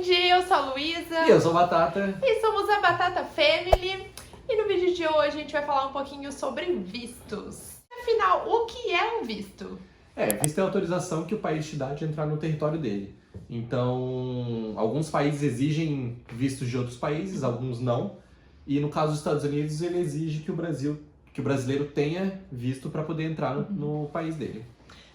Cindy, eu sou a Luísa. E eu sou a Batata. E somos a Batata Family. E no vídeo de hoje a gente vai falar um pouquinho sobre vistos. Afinal, o que é um visto? Visto é a autorização que o país te dá de entrar no território dele. Então, alguns países exigem vistos de outros países, alguns não. E no caso dos Estados Unidos, ele exige que o brasileiro tenha visto para poder entrar no país dele.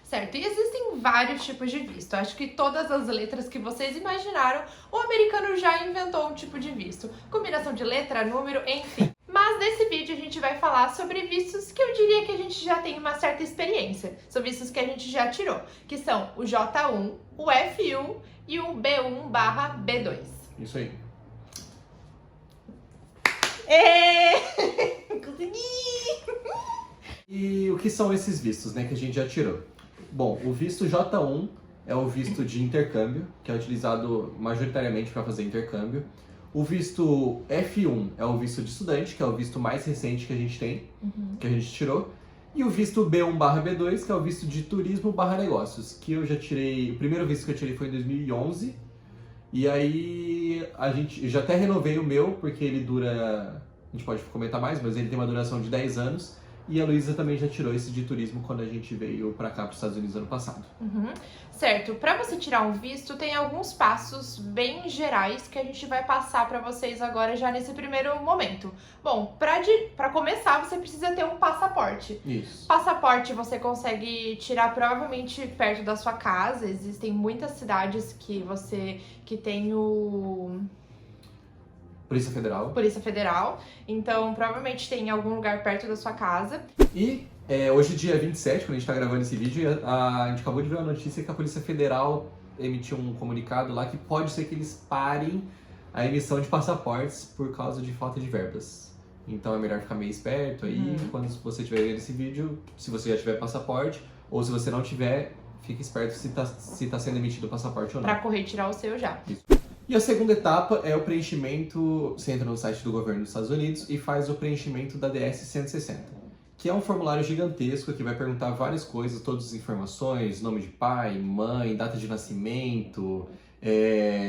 Certo, e existem vários tipos de visto. Acho que todas as letras que vocês imaginaram, o americano já inventou um tipo de visto. Combinação de letra, número, enfim. Mas nesse vídeo a gente vai falar sobre vistos que eu diria que a gente já tem uma certa experiência. São vistos que a gente já tirou, que são o J1, o F1 e o B1/B2. Isso aí. Consegui! E o que são esses vistos, né, que a gente já tirou? Bom, o visto J1 é o visto de intercâmbio, que é utilizado majoritariamente para fazer intercâmbio. O visto F1 é o visto de estudante, que é o visto mais recente que a gente tem, que a gente tirou. E o visto B1/B2, que é o visto de turismo/negócios, que eu já tirei, o primeiro visto que eu tirei foi em 2011. E aí eu já até renovei o meu, porque ele dura, a gente pode comentar mais, mas ele tem uma duração de 10 anos. E a Luísa também já tirou esse de turismo quando a gente veio pra cá, pros Estados Unidos, ano passado. Certo, para você tirar um visto, tem alguns passos bem gerais que a gente vai passar para vocês agora já nesse primeiro momento. Bom, para começar, você precisa ter um passaporte. Isso. Passaporte você consegue tirar provavelmente perto da sua casa. Existem muitas cidades que tem o Polícia Federal. Então, provavelmente tem em algum lugar perto da sua casa. E hoje, dia 27, quando a gente tá gravando esse vídeo, a gente acabou de ver a notícia que a Polícia Federal emitiu um comunicado lá que pode ser que eles parem a emissão de passaportes por causa de falta de verbas. Então é melhor ficar meio esperto aí, quando você estiver vendo esse vídeo, se você já tiver passaporte, ou se você não tiver, fique esperto se tá sendo emitido o passaporte ou não. Pra correr e tirar o seu já. Isso. E a segunda etapa é o preenchimento, você entra no site do governo dos Estados Unidos e faz o preenchimento da DS-160, que é um formulário gigantesco que vai perguntar várias coisas, todas as informações, nome de pai, mãe, data de nascimento,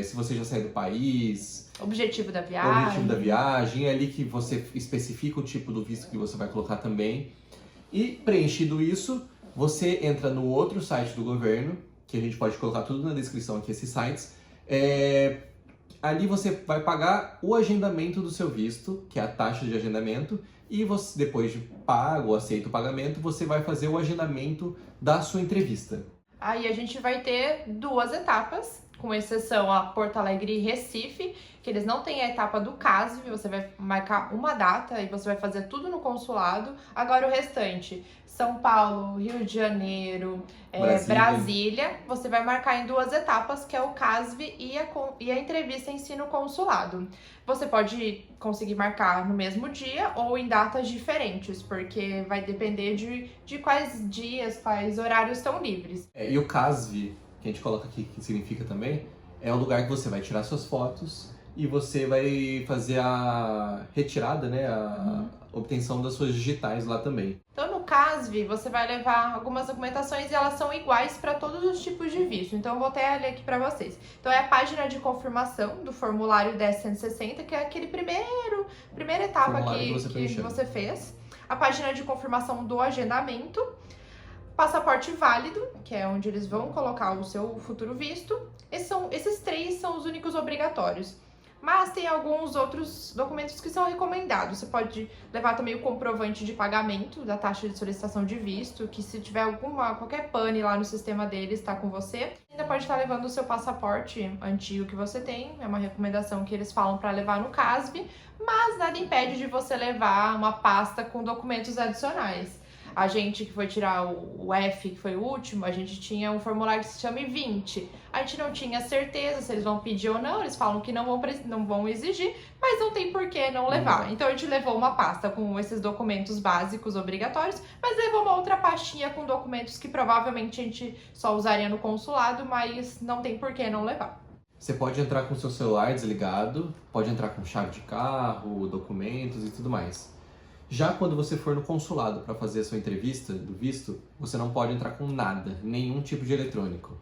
se você já saiu do país, Objetivo da viagem. é ali que você especifica o tipo do visto que você vai colocar também. E preenchido isso, você entra no outro site do governo, que a gente pode colocar tudo na descrição aqui, esses sites. Ali você vai pagar o agendamento do seu visto, que é a taxa de agendamento, e você, depois de pago, aceito o pagamento, você vai fazer o agendamento da sua entrevista. Aí a gente vai ter duas etapas, com exceção a Porto Alegre e Recife, que eles não têm a etapa do CASV, você vai marcar uma data e você vai fazer tudo no consulado. Agora o restante, São Paulo, Rio de Janeiro, Brasília, você vai marcar em duas etapas, que é o CASV e a entrevista em si no consulado. Você pode conseguir marcar no mesmo dia ou em datas diferentes, porque vai depender de quais dias, quais horários estão livres. E o CASV, que a gente coloca aqui, que significa também, é o lugar que você vai tirar suas fotos e você vai fazer a retirada, né, a obtenção das suas digitais lá também. Então, no CASV, você vai levar algumas documentações e elas são iguais para todos os tipos de visto. Então, eu vou até ler aqui para vocês. Então, é a página de confirmação do formulário 10.160, que é aquele primeira etapa que você fez. A página de confirmação do agendamento. Passaporte válido, que é onde eles vão colocar o seu futuro visto. Esses três são os únicos obrigatórios. Mas tem alguns outros documentos que são recomendados. Você pode levar também o comprovante de pagamento da taxa de solicitação de visto, que se tiver qualquer pane lá no sistema deles, está com você. Ainda pode estar levando o seu passaporte antigo que você tem, é uma recomendação que eles falam para levar no CASV, mas nada impede de você levar uma pasta com documentos adicionais. A gente que foi tirar o F, que foi o último, a gente tinha um formulário que se chama I-20. A gente não tinha certeza se eles vão pedir ou não, eles falam que não vão exigir, mas não tem por que não levar. Então a gente levou uma pasta com esses documentos básicos obrigatórios, mas levou uma outra pastinha com documentos que provavelmente a gente só usaria no consulado, mas não tem por que não levar. Você pode entrar com o seu celular desligado, pode entrar com chave de carro, documentos e tudo mais. Já quando você for no consulado para fazer a sua entrevista do visto, você não pode entrar com nada, nenhum tipo de eletrônico.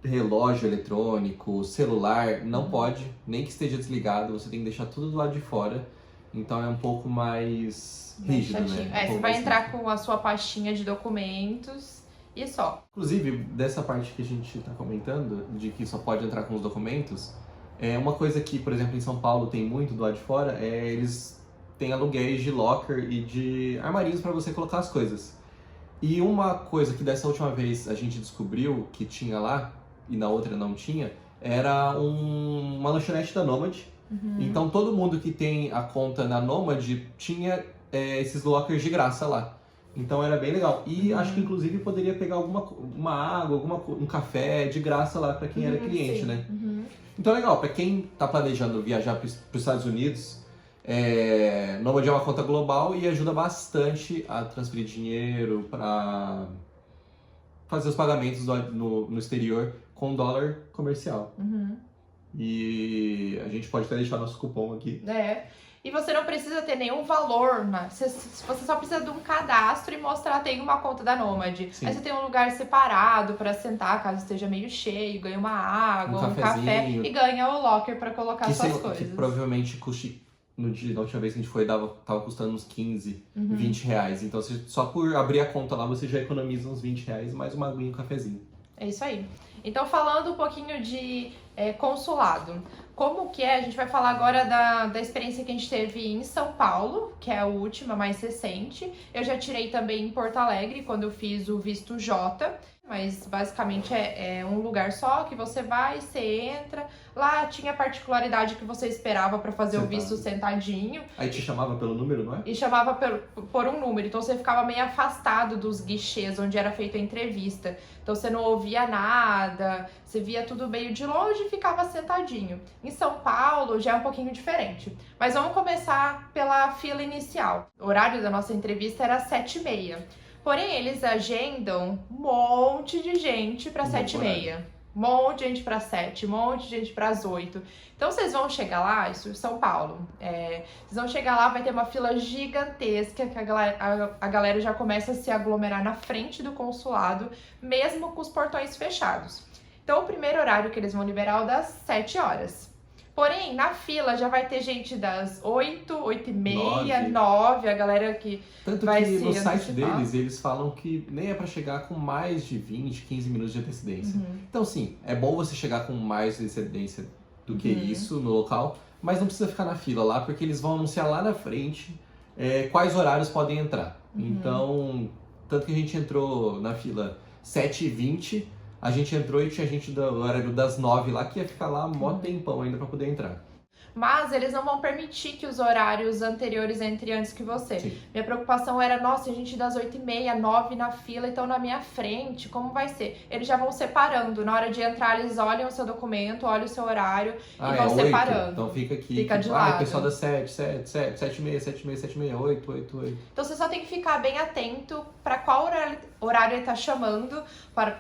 relógio eletrônico, celular, não pode, nem que esteja desligado, você tem que deixar tudo do lado de fora. Então é um pouco mais rígido, chatinho. né? Você vai entrar com a sua pastinha de documentos e só. Inclusive, dessa parte que a gente está comentando, de que só pode entrar com os documentos, é uma coisa que, por exemplo, em São Paulo tem muito do lado de fora, eles têm aluguéis de locker e de armarinhos para você colocar as coisas. E uma coisa que dessa última vez a gente descobriu que tinha lá, e na outra não tinha, era uma lanchonete da Nomad. Então todo mundo que tem a conta na Nomad tinha esses lockers de graça lá. Então era bem legal. E acho que inclusive poderia pegar uma água, um café de graça lá para quem era cliente, sim. né? Então é legal, para quem tá planejando viajar para os Estados Unidos, Nomad é uma conta global e ajuda bastante a transferir dinheiro para fazer os pagamentos no exterior com dólar comercial. E a gente pode até deixar nosso cupom aqui. E você não precisa ter nenhum valor, né? Você só precisa de um cadastro e mostrar tem uma conta da Nomad. Sim. Aí você tem um lugar separado para sentar, caso esteja meio cheio, ganha uma água, um café e ganha o locker para colocar suas coisas. Que provavelmente custe, da última vez que a gente foi, tava custando uns 15, 20 reais. Então só por abrir a conta lá você já economiza uns 20 reais, mais uma aguinha e um cafezinho. É isso aí. Então, falando um pouquinho de consulado, como que é? A gente vai falar agora da experiência que a gente teve em São Paulo, que é a última, mais recente. Eu já tirei também em Porto Alegre, quando eu fiz o visto J, mas basicamente é um lugar só que você vai, você entra. Lá tinha a particularidade que você esperava para fazer o visto sentadinho. Aí te chamava pelo número, não é? E chamava por um número, então você ficava meio afastado dos guichês onde era feita a entrevista. Então você não ouvia nada, você via tudo meio de longe e ficava sentadinho. Em São Paulo já é um pouquinho diferente. Mas vamos começar pela fila inicial. O horário da nossa entrevista era 7h30. Porém, eles agendam um monte de gente para 7h30. Um monte de gente para 7, um monte de gente para as 8. Então vocês vão chegar lá, isso em São Paulo, vocês vão chegar lá, vai ter uma fila gigantesca que a galera já começa a se aglomerar na frente do consulado, mesmo com os portões fechados. Então o primeiro horário que eles vão liberar é o das 7 horas. Porém, na fila já vai ter gente das 8, 8h30, 9, a galera que Tanto vai que se no site antecipar. deles, eles falam que nem é pra chegar com mais de 20, 15 minutos de antecedência. Então sim, é bom você chegar com mais antecedência do que isso no local, mas não precisa ficar na fila lá, porque eles vão anunciar lá na frente quais horários podem entrar. Então, tanto que a gente entrou na fila 7h20, a gente entrou e tinha gente do horário das 9 lá que ia ficar lá mó tempão ainda pra poder entrar. Mas eles não vão permitir que os horários anteriores entrem antes que você. Sim. Minha preocupação era, nossa, a gente das 8h30, 9 na fila, então na minha frente, como vai ser? Eles já vão separando. Na hora de entrar, eles olham o seu documento, olham o seu horário e vão 8. separando. Então fica aqui. Fica de lado. Pessoal das 7h30, 8. Então você só tem que ficar bem atento para qual horário ele tá chamando, para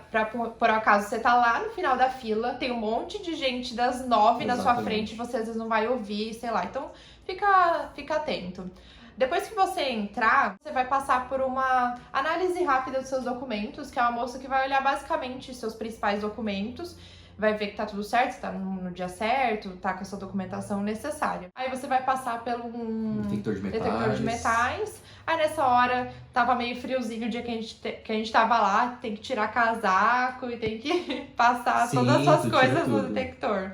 por acaso você tá lá no final da fila, tem um monte de gente das 9 na sua frente, você às vezes não vai ouvir, sei lá. Então fica atento. Depois que você entrar, você vai passar por uma análise rápida dos seus documentos, que é uma moça que vai olhar basicamente os seus principais documentos, vai ver que tá tudo certo, se tá no dia certo, tá com a sua documentação necessária. Aí você vai passar pelo um detector de metais. Aí nessa hora tava meio friozinho o dia que a gente tava lá, tem que tirar casaco e tem que passar todas as suas coisas no detector.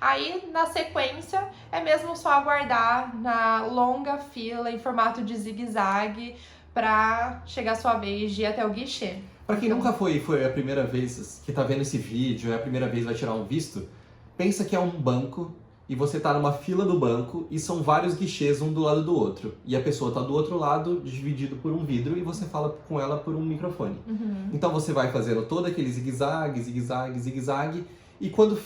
Aí, na sequência, é mesmo só aguardar na longa fila em formato de zigue-zague pra chegar a sua vez de ir até o guichê. Pra quem nunca foi a primeira vez que tá vendo esse vídeo, é a primeira vez que vai tirar um visto, pensa que é um banco e você tá numa fila do banco e são vários guichês um do lado do outro. E a pessoa tá do outro lado, dividido por um vidro, e você fala com ela por um microfone. Então você vai fazendo todo aquele zigue-zague, e quando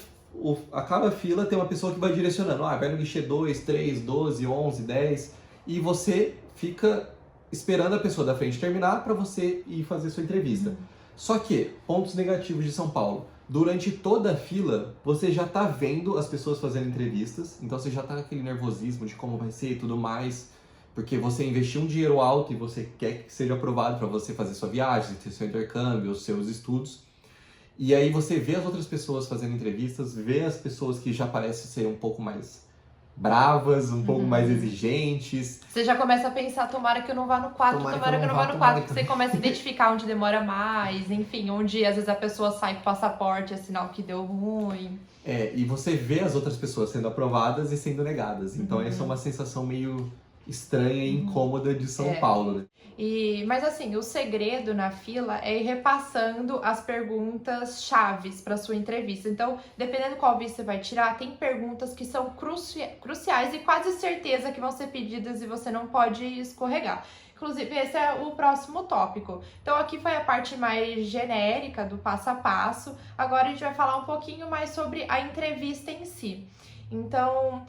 acaba a fila, tem uma pessoa que vai direcionando. Vai no guichê 2, 3, 12, 11, 10, e você fica esperando a pessoa da frente terminar para você ir fazer sua entrevista. Só que, pontos negativos de São Paulo. Durante toda a fila, você já tá vendo as pessoas fazendo entrevistas, então você já tá com aquele nervosismo de como vai ser e tudo mais, porque você investiu um dinheiro alto e você quer que seja aprovado para você fazer sua viagem, ter seu intercâmbio, os seus estudos. E aí você vê as outras pessoas fazendo entrevistas, vê as pessoas que já parecem ser um pouco mais bravas, um pouco mais exigentes. Você já começa a pensar, tomara que eu não vá no 4, tomara que eu não vá no 4, porque você começa a identificar onde demora mais, enfim, onde às vezes a pessoa sai com o passaporte, é sinal que deu ruim. E você vê as outras pessoas sendo aprovadas e sendo negadas. Então essa é uma sensação meio estranha e incômoda de São Paulo, né? Mas assim, o segredo na fila é ir repassando as perguntas chaves para sua entrevista. Então, dependendo qual visto você vai tirar, tem perguntas que são cruciais e quase certeza que vão ser pedidas e você não pode escorregar. Inclusive, esse é o próximo tópico. Então, aqui foi a parte mais genérica do passo a passo. Agora a gente vai falar um pouquinho mais sobre a entrevista em si. Então,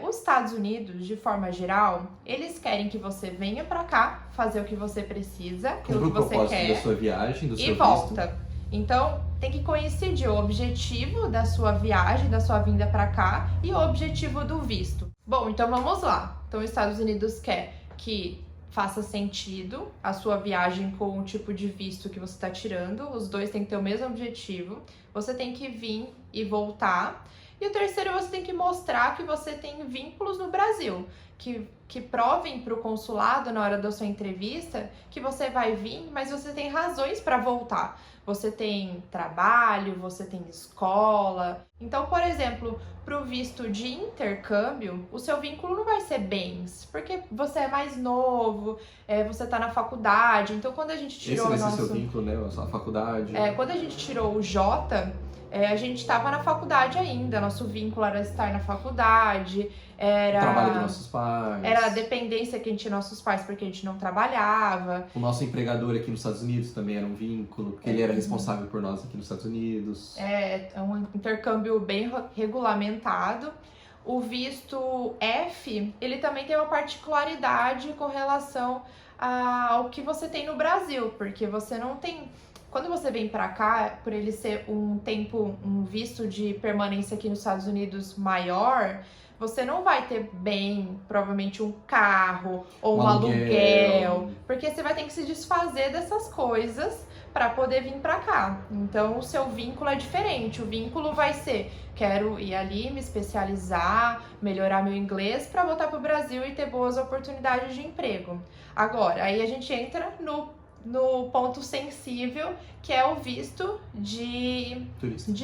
os Estados Unidos, de forma geral, eles querem que você venha pra cá, fazer o que você precisa, aquilo que você quer, da sua viagem, do seu e visto. volta. Então, tem que coincidir o objetivo da sua viagem, da sua vinda pra cá, e o objetivo do visto. Bom, então vamos lá. Então, os Estados Unidos quer que faça sentido a sua viagem com o tipo de visto que você está tirando. Os dois têm que ter o mesmo objetivo. Você tem que vir e voltar. E o terceiro, você tem que mostrar que você tem vínculos no Brasil, que provem para o consulado na hora da sua entrevista que você vai vir, mas você tem razões para voltar. Você tem trabalho, você tem escola. Então, por exemplo, para o visto de intercâmbio, o seu vínculo não vai ser bens, porque você é mais novo, você está na faculdade. Então, quando a gente tirou Esse vai ser seu vínculo, né? A faculdade. Quando a gente tirou o J, a gente estava na faculdade ainda, nosso vínculo era estar na faculdade, era... O trabalho dos nossos pais. Era a dependência que a gente tinha dos nossos pais porque a gente não trabalhava. O nosso empregador aqui nos Estados Unidos também era um vínculo, porque ele era responsável por nós aqui nos Estados Unidos. É um intercâmbio bem regulamentado. O visto F, ele também tem uma particularidade com relação ao que você tem no Brasil, porque você não tem... Quando você vem pra cá, por ele ser um visto de permanência aqui nos Estados Unidos maior, você não vai ter provavelmente um carro ou um aluguel, porque você vai ter que se desfazer dessas coisas para poder vir pra cá. Então, o seu vínculo é diferente. O vínculo vai ser, quero ir ali, me especializar, melhorar meu inglês para voltar pro Brasil e ter boas oportunidades de emprego. Agora, aí a gente entra no ponto sensível, que é o visto de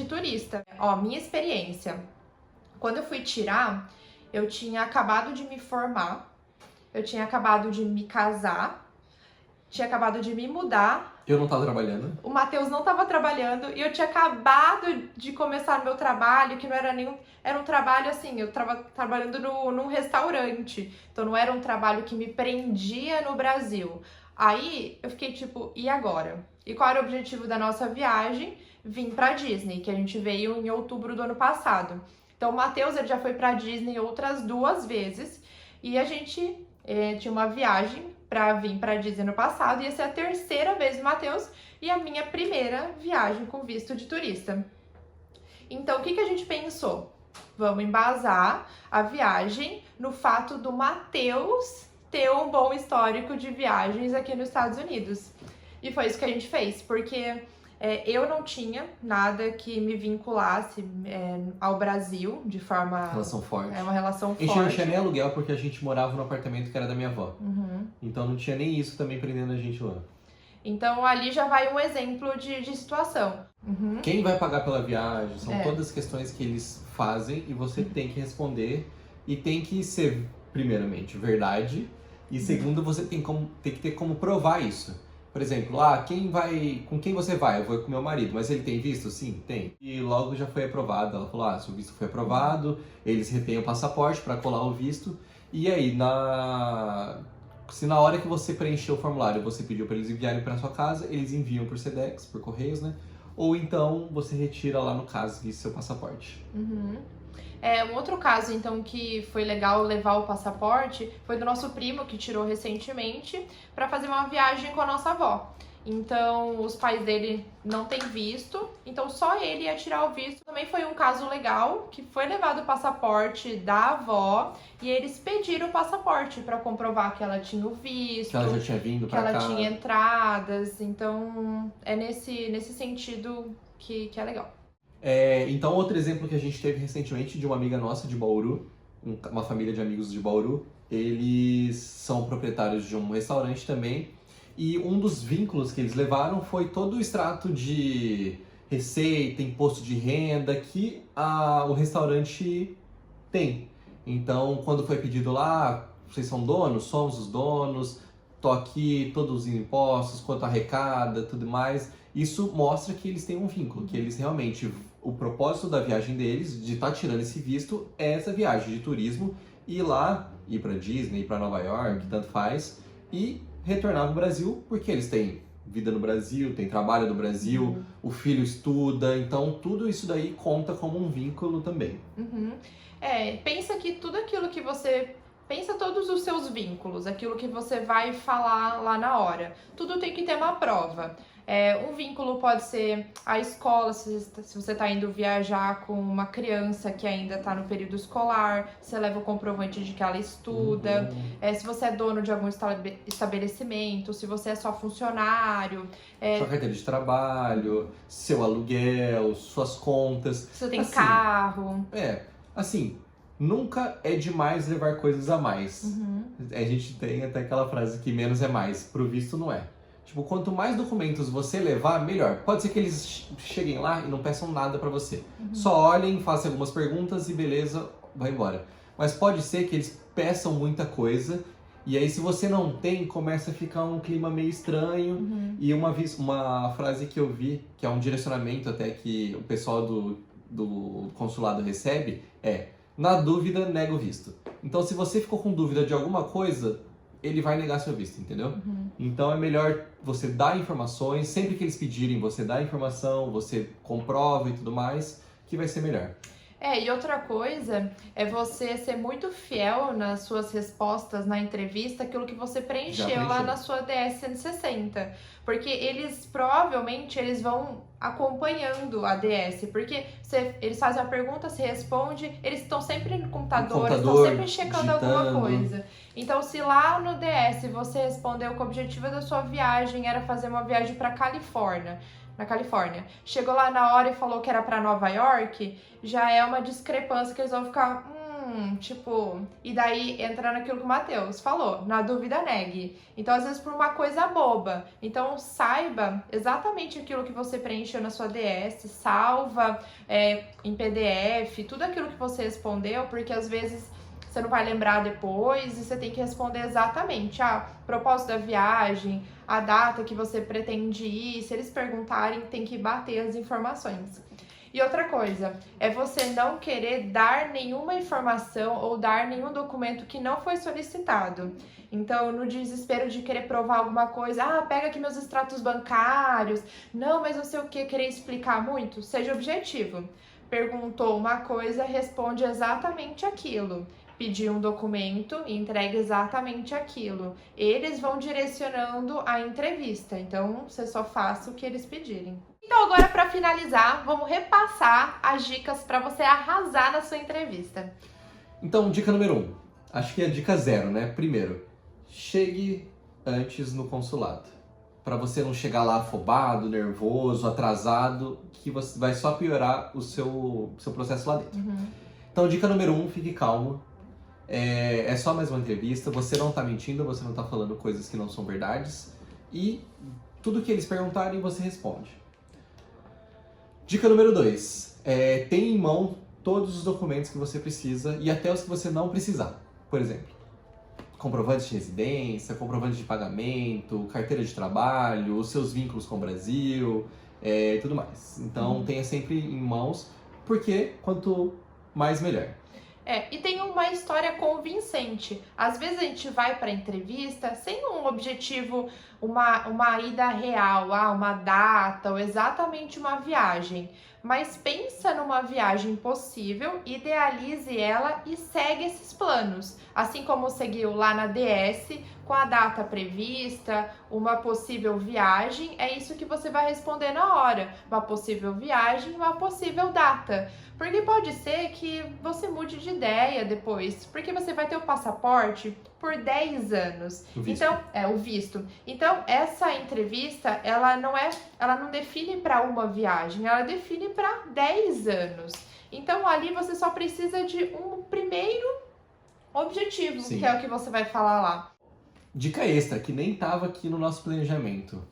turista. Ó, minha experiência. Quando eu fui tirar, eu tinha acabado de me formar, eu tinha acabado de me casar, tinha acabado de me mudar. Eu não estava trabalhando. O Matheus não estava trabalhando e eu tinha acabado de começar o meu trabalho, que não era nenhum... Era um trabalho assim, eu estava trabalhando num restaurante, então não era um trabalho que me prendia no Brasil. Aí eu fiquei tipo, e agora? E qual era o objetivo da nossa viagem? Vim pra Disney, que a gente veio em outubro do ano passado. Então o Matheus, ele já foi pra Disney outras 2 vezes e a gente tinha uma viagem pra vir pra Disney no passado, e essa é a 3ª vez do Matheus e a minha primeira viagem com visto de turista. Então o que a gente pensou? Vamos embasar a viagem no fato do Matheus ter um bom histórico de viagens aqui nos Estados Unidos. E foi isso que a gente fez, porque eu não tinha nada que me vinculasse ao Brasil de forma... Relação forte. Uma relação forte. A gente não tinha nem aluguel porque a gente morava no apartamento que era da minha avó. Então não tinha nem isso também prendendo a gente lá. Então ali já vai um exemplo de situação. Quem vai pagar pela viagem? São todas as questões que eles fazem e você tem que responder. E tem que ser, primeiramente, verdade. E segundo, você tem que ter como provar isso. Por exemplo, com quem você vai? Eu vou com meu marido, mas ele tem visto? Sim, tem. E logo já foi aprovado. Ela falou, seu visto foi aprovado, eles retêm o passaporte para colar o visto. E aí, se na hora que você preencheu o formulário, você pediu para eles enviarem para sua casa, eles enviam por Sedex, por Correios, né? Ou então, você retira lá no CASV seu passaporte. Um outro caso, então, que foi legal levar o passaporte foi do nosso primo, que tirou recentemente, para fazer uma viagem com a nossa avó. Então, os pais dele não têm visto, então só ele ia tirar o visto. Também foi um caso legal, que foi levado o passaporte da avó e eles pediram o passaporte para comprovar que ela tinha o visto, Que ela já tinha vindo que pra ela cá. tinha entradas. Então, é nesse sentido que é legal. Então, outro exemplo que a gente teve recentemente de uma amiga nossa de Bauru, uma família de amigos de Bauru, eles são proprietários de um restaurante também, e um dos vínculos que eles levaram foi todo o extrato de receita, imposto de renda que o restaurante tem. Então, quando foi pedido lá, vocês são donos? Somos os donos, tô aqui, todos os impostos, quanto arrecada, tudo mais. Isso mostra que eles têm um vínculo, que eles realmente, o propósito da viagem deles, de estar tirando esse visto, é essa viagem de turismo, ir lá, ir para Disney, ir para Nova York, tanto faz, e retornar no Brasil, porque eles têm vida no Brasil, têm trabalho no Brasil, o filho estuda, então tudo isso daí conta como um vínculo também. Pensa que tudo aquilo que você... Pensa todos os seus vínculos, aquilo que você vai falar lá na hora. Tudo tem que ter uma prova. Um vínculo pode ser a escola, se você está indo viajar com uma criança que ainda está no período escolar, você leva o comprovante de que ela estuda. Se você é dono de algum estabelecimento, se você é só funcionário. Sua carteira de trabalho, seu aluguel, suas contas. Se você tem carro. Assim, nunca é demais levar coisas a mais. A gente tem até aquela frase que menos é mais, pro visto não é. Tipo, quanto mais documentos você levar, melhor. Pode ser que eles cheguem lá e não peçam nada pra você. Só olhem, façam algumas perguntas e beleza, vai embora. Mas pode ser que eles peçam muita coisa e aí se você não tem, começa a ficar um clima meio estranho. E uma frase que eu vi, que é um direcionamento até que o pessoal do consulado recebe, na dúvida, nega o visto. Então, se você ficou com dúvida de alguma coisa, ele vai negar seu visto, entendeu? Então, é melhor você dar informações, sempre que eles pedirem, você dá informação, você comprova e tudo mais, que vai ser melhor. E outra coisa é você ser muito fiel nas suas respostas na entrevista, aquilo que você preencheu lá na sua DS 160. Porque provavelmente eles vão acompanhando a DS, porque eles fazem a pergunta, você responde, eles estão sempre no computador, eles estão sempre checando alguma coisa. Então, se lá no DS você respondeu que o objetivo da sua viagem era fazer uma viagem para na Califórnia, chegou lá na hora e falou que era para Nova York, já é uma discrepância que eles vão ficar, e daí entra naquilo que o Matheus falou, na dúvida negue. Então, às vezes, por uma coisa boba. Então, saiba exatamente aquilo que você preencheu na sua DS, salva em PDF, tudo aquilo que você respondeu, porque às vezes você não vai lembrar depois e você tem que responder exatamente propósito da viagem, a data que você pretende ir. Se eles perguntarem, tem que bater as informações. E outra coisa, é você não querer dar nenhuma informação ou dar nenhum documento que não foi solicitado. Então, no desespero de querer provar alguma coisa, pega aqui meus extratos bancários, não, mas não sei o que, querer explicar muito, seja objetivo. Perguntou uma coisa, responde exatamente aquilo. Pedir um documento e entrega exatamente aquilo. Eles vão direcionando a entrevista, então você só faça o que eles pedirem. Então agora, para finalizar, vamos repassar as dicas para você arrasar na sua entrevista. Então, dica número 1. Acho que é a dica 0, né? Primeiro, chegue antes no consulado. Para você não chegar lá afobado, nervoso, atrasado, que você vai só piorar o seu processo lá dentro. Então, dica número 1, fique calmo. É só mais uma entrevista, você não tá mentindo, você não tá falando coisas que não são verdades. E tudo que eles perguntarem, você responde. Dica número 2, tenha em mão todos os documentos que você precisa e até os que você não precisar. Por exemplo, comprovante de residência, comprovante de pagamento, carteira de trabalho, os seus vínculos com o Brasil, tudo mais. Então tenha sempre em mãos, porque quanto mais melhor. E tem uma história convincente. Às vezes a gente vai para entrevista sem um objetivo, uma ida real, uma data ou exatamente uma viagem. mas pensa numa viagem possível, idealize ela e segue esses planos. Assim como seguiu lá na DS, com a data prevista, uma possível viagem, é isso que você vai responder na hora. Uma possível viagem, uma possível data. Porque pode ser que você mude de ideia depois, porque você vai ter o passaporte por 10 anos. Então, o visto. Então, essa entrevista, ela não define para uma viagem, ela define para 10 anos. Então, ali você só precisa de um primeiro objetivo, Sim. que é o que você vai falar lá. Dica extra, que nem estava aqui no nosso planejamento.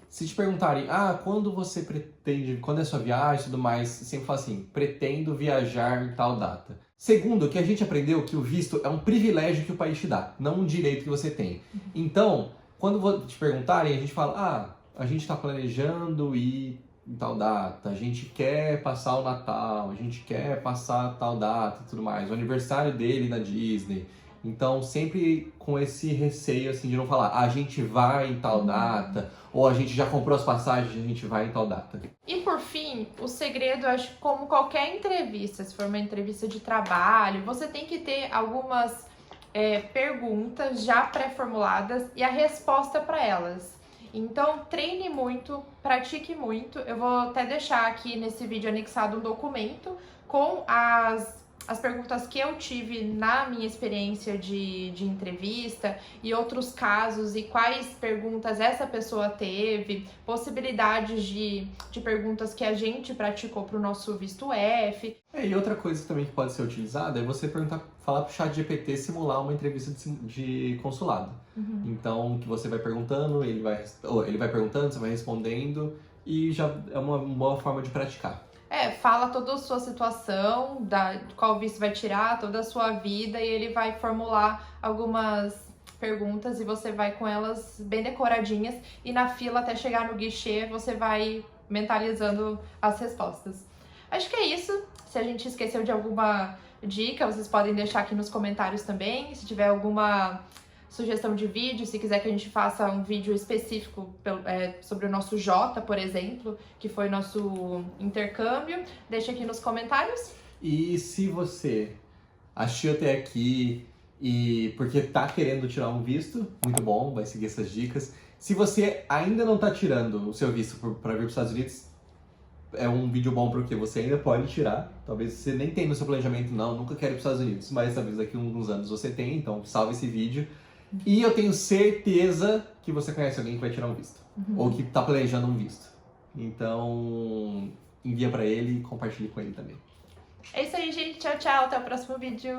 Se te perguntarem, quando você pretende, quando é sua viagem e tudo mais, sempre fala assim, pretendo viajar em tal data. Segundo, que a gente aprendeu que o visto é um privilégio que o país te dá, não um direito que você tem. Então, quando te perguntarem, a gente fala, a gente está planejando ir em tal data, a gente quer passar o Natal, a gente quer passar tal data e tudo mais, o aniversário dele na Disney. Então, sempre com esse receio, assim, de não falar, a gente vai em tal data, ou a gente já comprou as passagens, a gente vai em tal data. E por fim, o segredo, acho que como qualquer entrevista, se for uma entrevista de trabalho, você tem que ter algumas perguntas já pré-formuladas e a resposta para elas. Então, treine muito, pratique muito. Eu vou até deixar aqui nesse vídeo anexado um documento com as perguntas que eu tive na minha experiência de entrevista e outros casos e quais perguntas essa pessoa teve, possibilidades de perguntas que a gente praticou para o nosso visto F. E outra coisa também que pode ser utilizada é você falar para o ChatGPT simular uma entrevista de consulado. Então, que você vai perguntando, ele vai perguntando, você vai respondendo e já é uma boa forma de praticar. Fala toda a sua situação, qual visto vai tirar, toda a sua vida, e ele vai formular algumas perguntas e você vai com elas bem decoradinhas, e na fila até chegar no guichê você vai mentalizando as respostas. Acho que é isso. Se a gente esqueceu de alguma dica, vocês podem deixar aqui nos comentários também. Se tiver alguma sugestão de vídeo, se quiser que a gente faça um vídeo específico sobre o nosso Jota, por exemplo, que foi nosso intercâmbio, deixa aqui nos comentários. E se você assistiu até aqui e porque tá querendo tirar um visto, muito bom, vai seguir essas dicas. Se você ainda não tá tirando o seu visto para vir para os Estados Unidos, é um vídeo bom porque você ainda pode tirar. Talvez você nem tenha no seu planejamento, nunca quero ir para os Estados Unidos, mas talvez daqui a uns anos você tenha, então salve esse vídeo. E eu tenho certeza que você conhece alguém que vai tirar um visto. Ou que tá planejando um visto. Então, envia pra ele e compartilhe com ele também. É isso aí, gente. Tchau, tchau. Até o próximo vídeo.